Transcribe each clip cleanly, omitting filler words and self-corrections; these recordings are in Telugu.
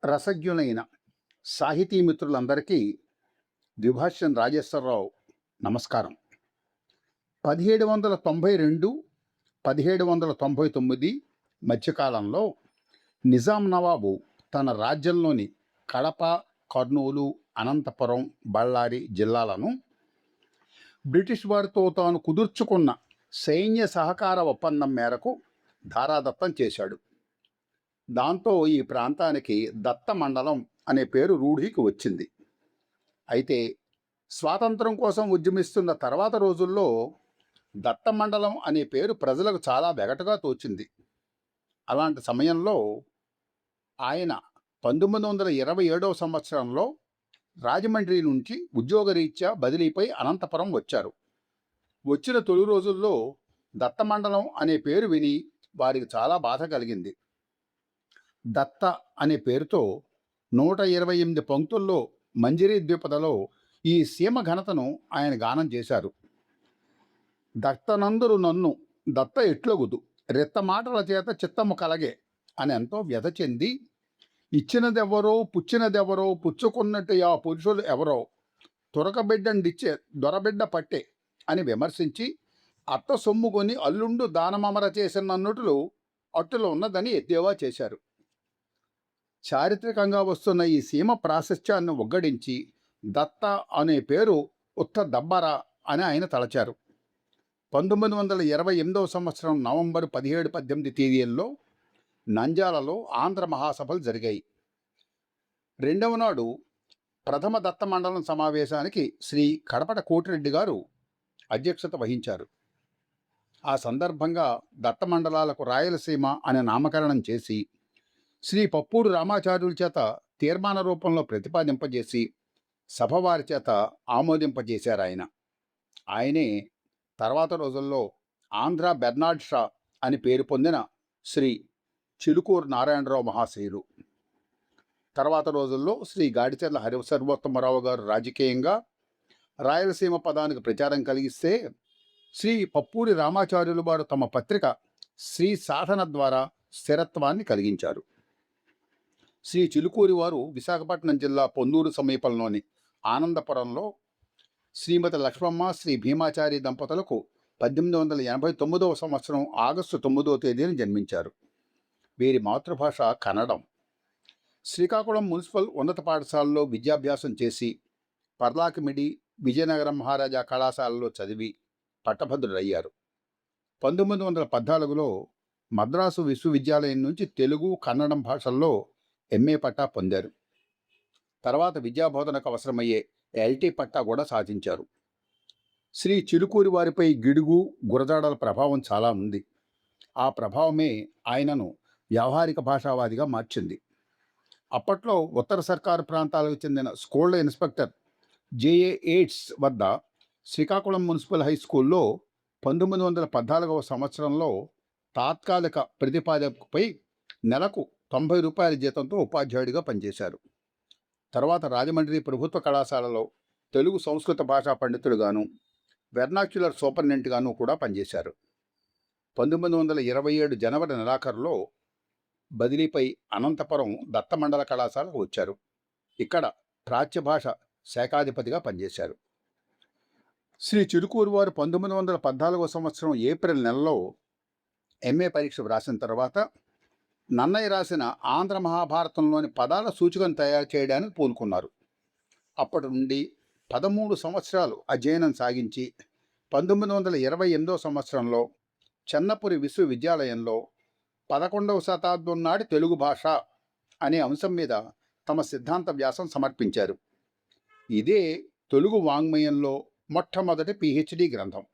రసజ్ఞులైన సాహితీ మిత్రులందరికీ ద్విభాష్యం రాజేశ్వరరావు నమస్కారం. 1792, 1799 మధ్యకాలంలో నిజాం నవాబు తన రాజ్యంలోని కడప, కర్నూలు, అనంతపురం, బళ్ళారి జిల్లాలను బ్రిటిష్ వారితో తాను కుదుర్చుకున్న సైన్య సహకార ఒప్పందం మేరకు ధారాదత్తం చేశాడు. దాంతో ఈ ప్రాంతానికి దత్త మండలం అనే పేరు రూఢికి వచ్చింది. అయితే స్వాతంత్రం కోసం ఉద్యమిస్తున్న తర్వాత రోజుల్లో దత్త మండలం అనే పేరు ప్రజలకు చాలా వెగటుగా తోచింది. అలాంటి సమయంలో ఆయన 1927వ సంవత్సరంలో రాజమండ్రి నుంచి ఉద్యోగరీత్యా బదిలీపై అనంతపురం వచ్చారు. వచ్చిన తొలి రోజుల్లో దత్త మండలం అనే పేరు విని వారికి చాలా బాధ కలిగింది. దత్త అనే పేరుతో 128 పంక్తుల్లో మంజరీ ద్విపదలో ఈ సీమ ఘనతను ఆయన గానం చేశారు. దత్తనందురు నన్ను దత్త ఎట్లగుదు రెత్త మాటల చేత చిత్తము కలగే అని ఎంతో వ్యధ చెంది, ఇచ్చినదెవరో పుచ్చినదెవరో పుచ్చుకున్నట్టు ఆ పురుషులు ఎవరో తురకబిడ్డండిచ్చే దొరబిడ్డ పట్టే అని విమర్శించి, అత్త సొమ్ముకొని అల్లుండు దానమమర చేసినన్నుటులు అట్టులో ఉన్నదని ఎద్దేవా చేశారు. చారిత్రకంగా వస్తున్న ఈ సీమ ప్రాశస్త్యాన్ని ఒగ్గడించి దత్త అనే పేరు ఉత్త దబ్బర అని ఆయన తలచారు. 1928వ సంవత్సరం నవంబర్ 17, 18 తేదీల్లో నంద్యాలలో ఆంధ్ర మహాసభలు జరిగాయి. రెండవ నాడు ప్రథమ దత్త మండలం సమావేశానికి శ్రీ కడపట కోటిరెడ్డి గారు అధ్యక్షత వహించారు. ఆ సందర్భంగా దత్త మండలాలకు రాయలసీమ అనే నామకరణం చేసి శ్రీ పప్పూరు రామాచార్యుల చేత తీర్మాన రూపంలో ప్రతిపాదింపజేసి సభవారి చేత ఆమోదింపజేశారు ఆయనే తర్వాత రోజుల్లో ఆంధ్ర బెర్నాడ్ షా అని పేరు పొందిన శ్రీ చిలుకూరు నారాయణరావు మహాశయులు. తర్వాత రోజుల్లో శ్రీ గాడిచెర్ల హరిసర్వోత్తమరావు గారు రాజకీయంగా రాయలసీమ పదానికి ప్రచారం కలిగిస్తే, శ్రీ పప్పూరి రామాచార్యులు వారు తమ పత్రిక శ్రీ సాధన ద్వారా స్థిరత్వాన్ని కలిగించారు. శ్రీ చిలుకూరి వారు విశాఖపట్నం జిల్లా పొందూరు సమీపంలోని ఆనందపురంలో శ్రీమతి లక్ష్మమ్మ, శ్రీ భీమాచారి దంపతులకు 1889వ సంవత్సరం ఆగస్టు 9వ తేదీన జన్మించారు. వీరి మాతృభాష కన్నడం. శ్రీకాకుళం మున్సిపల్ ఉన్నత పాఠశాలలో విద్యాభ్యాసం చేసి పర్లాకిమిడి, విజయనగరం మహారాజా కళాశాలలో చదివి పట్టభద్రుడయ్యారు. 1914లో మద్రాసు విశ్వవిద్యాలయం నుంచి తెలుగు, కన్నడం భాషల్లో ఎంఏ పట్టా పొందారు. తర్వాత విద్యాబోధనకు అవసరమయ్యే ఎల్టీ పట్టా కూడా సాధించారు. శ్రీ చిలుకూరి వారిపై గిడుగు, గురజాడల ప్రభావం చాలా ఉంది. ఆ ప్రభావమే ఆయనను వ్యావహారిక భాషావాదిగా మార్చింది. అప్పట్లో ఉత్తర సర్కారు ప్రాంతాలకు చెందిన స్కూళ్ల ఇన్స్పెక్టర్ జేఏ ఎయిట్స్ వద్ద శ్రీకాకుళం మున్సిపల్ హై స్కూల్లో 1914వ సంవత్సరంలో తాత్కాలిక ప్రతిపాదకపై నెలకు 90 రూపాయల జీతంతో ఉపాధ్యాయుడిగా పనిచేశారు. తర్వాత రాజమండ్రి ప్రభుత్వ కళాశాలలో తెలుగు సంస్కృత భాషా పండితుడుగాను, వెర్నాక్యులర్ సూపరింటెండెంట్గాను కూడా పనిచేశారు. 1927 జనవరి నెలాఖరులో బదిలీపై అనంతపురం దత్తమండల కళాశాలకు వచ్చారు. ఇక్కడ ప్రాచ్యభాష శాఖాధిపతిగా పనిచేశారు. శ్రీ చిలుకూరు వారు 1914వ సంవత్సరం ఏప్రిల్ నెలలో ఎంఏ పరీక్ష వ్రాసిన తర్వాత నన్నయ్య రాసిన ఆంధ్ర మహాభారతంలోని పదాల సూచికను తయారు చేయడానికి పూనుకున్నారు. అప్పటి నుండి 13 సంవత్సరాలు అధ్యయనం సాగించి 1928వ సంవత్సరంలో చెన్నపురి విశ్వవిద్యాలయంలో 11వ శతాబ్దం నాటి తెలుగు భాష అనే అంశం మీద తమ సిద్ధాంత వ్యాసం సమర్పించారు. ఇదే తెలుగు వాంగ్మయంలో మొట్టమొదటి పిహెచ్డి గ్రంథం.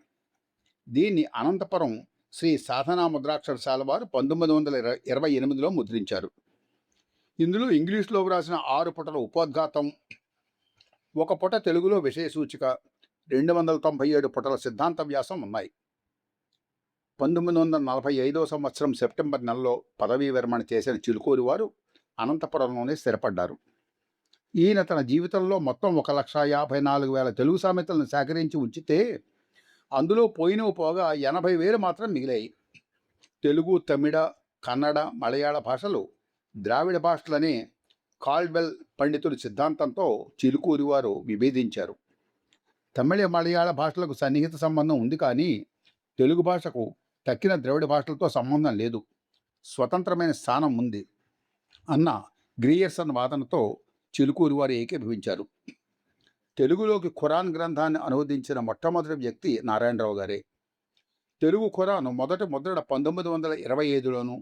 దీన్ని అనంతపురం శ్రీ సాధనా ముద్రాక్షరశాల వారు 1928లో ముద్రించారు. ఇందులో ఇంగ్లీష్లో వ్రాసిన 6 పుటల ఉపోద్ఘాతం, 1 పుట తెలుగులో విషయ సూచిక, 297 పుటల సిద్ధాంత వ్యాసం ఉన్నాయి. 1945వ సంవత్సరం సెప్టెంబర్ నెలలో పదవీ విరమణ చేసిన చిలుకూరి వారు అనంతపురంలోనే స్థిరపడ్డారు. ఈయన తన జీవితంలో మొత్తం 1,54,000 తెలుగు సామెతలను సేకరించి ఉంచితే అందులో పోయినవి పోగా 80,000 మాత్రం మిగిలాయి. తెలుగు, తమిళ, కన్నడ, మలయాళ భాషలు ద్రావిడ భాషలనే కాల్డ్వెల్ పండితుడి సిద్ధాంతంతో చిలుకూరి వారు విభేదించారు. తమిళ మలయాళ భాషలకు సన్నిహిత సంబంధం ఉంది, కానీ తెలుగు భాషకు తక్కిన ద్రవిడ భాషలతో సంబంధం లేదు, స్వతంత్రమైన స్థానం ఉంది అన్న గ్రియర్సన్ వాదనతో చిలుకూరి వారు ఏకీభవించారు. తెలుగులోకి ఖురాన్ గ్రంథాన్ని అనువదించిన మొట్టమొదటి వ్యక్తి నారాయణరావు గారే. తెలుగు ఖురాను మొదటి ముద్రణ 1925లోను,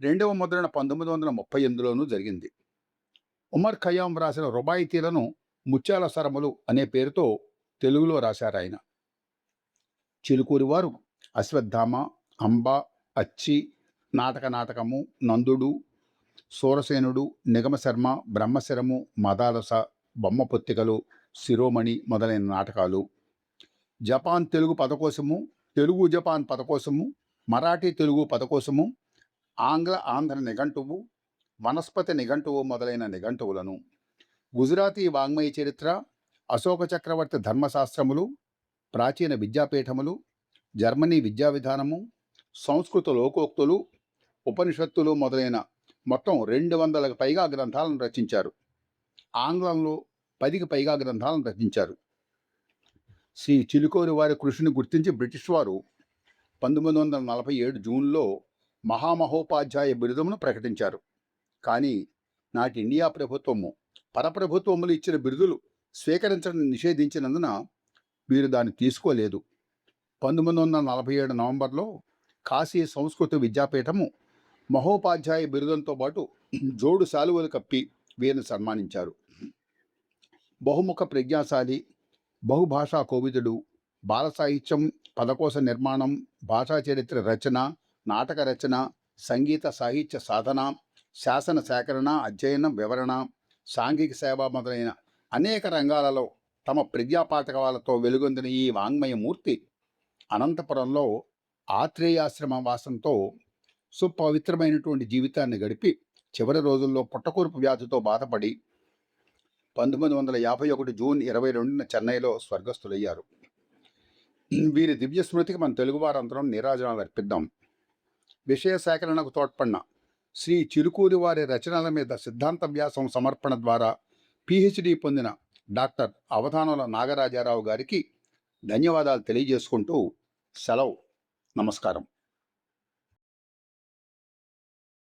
రెండవ ముద్రణ 1938లోనూ జరిగింది. ఉమర్ ఖయ్యాం రాసిన రుబాయితీలను ముత్యాల సరములు అనే పేరుతో తెలుగులో రాశారాయన. చిలుకూరి వారు అశ్వత్థామ, అంబ, అచ్చి, నాటకము, నందుడు, సూరసేనుడు, నిగమశర్మ, బ్రహ్మశరము, మదాలస, బొమ్మ పొత్తికలు, శిరోమణి మొదలైన నాటకాలు, జపాన్ తెలుగు పదకోశము, తెలుగు జపాన్ పదకోశము, మరాఠీ తెలుగు పదకోశము, ఆంగ్ల ఆంధ్ర నిఘంటువు, వనస్పతి నిఘంటువు మొదలైన నిఘంటువులను, గుజరాతీ వాంగ్మయ చరిత్ర, అశోక చక్రవర్తి ధర్మశాస్త్రములు, ప్రాచీన విద్యాపీఠములు, జర్మనీ విద్యా విధానము, సంస్కృత లోకోక్తులు, ఉపనిషత్తులు మొదలైన మొత్తం 200కు పైగా గ్రంథాలను రచించారు. ఆంగ్లంలో 10కి పైగా గ్రంథాలను రచించారు. శ్రీ చిలుకూరి వారి కృషిని గుర్తించి బ్రిటిష్ వారు 1947 జూన్లో మహామహోపాధ్యాయ బిరుదును ప్రకటించారు. కానీ నాటి ఇండియా ప్రభుత్వము పరప్రభుత్వములు ఇచ్చిన బిరుదులు స్వీకరించడం నిషేధించినందున వీరు దాన్ని తీసుకోలేదు. 1947 నవంబర్లో కాశీ సంస్కృత విద్యాపీఠము మహోపాధ్యాయ బిరుదంతో పాటు జోడు శాలువలు కప్పి వీరిని సన్మానించారు. బహుముఖ ప్రజ్ఞాశాలి, బహుభాషా కోవిదుడు, బాల సాహిత్యం, పదకోశ నిర్మాణం, భాషా చరిత్ర రచన, నాటక రచన, సంగీత సాహిత్య సాధన, శాసన సేకరణ, అధ్యయనం, వివరణ, సాంఘిక సేవ మొదలైన అనేక రంగాలలో తమ ప్రజ్ఞాపాఠకాలతో వెలుగొందిన ఈ వాంగ్మయమూర్తి అనంతపురంలో ఆత్రేయాశ్రమ వాసంతో సుపవిత్రమైనటువంటి జీవితాన్ని గడిపి చివరి రోజుల్లో పుట్టకూర్పు వ్యాధితో బాధపడి 1951 జూన్ 22న చెన్నైలో స్వర్గస్థులయ్యారు. వీరి దివ్య స్మృతికి మన తెలుగువారందరం నీరాజనాలు అర్పిద్దాం. విషయ సేకరణకు తోడ్పడిన శ్రీ చిలుకూరి వారి రచనల మీద సిద్ధాంత వ్యాసం సమర్పణ ద్వారా పిహెచ్డి పొందిన డాక్టర్ అవధానుల నాగరాజారావు గారికి ధన్యవాదాలు తెలియజేసుకుంటూ సెలవు. నమస్కారం.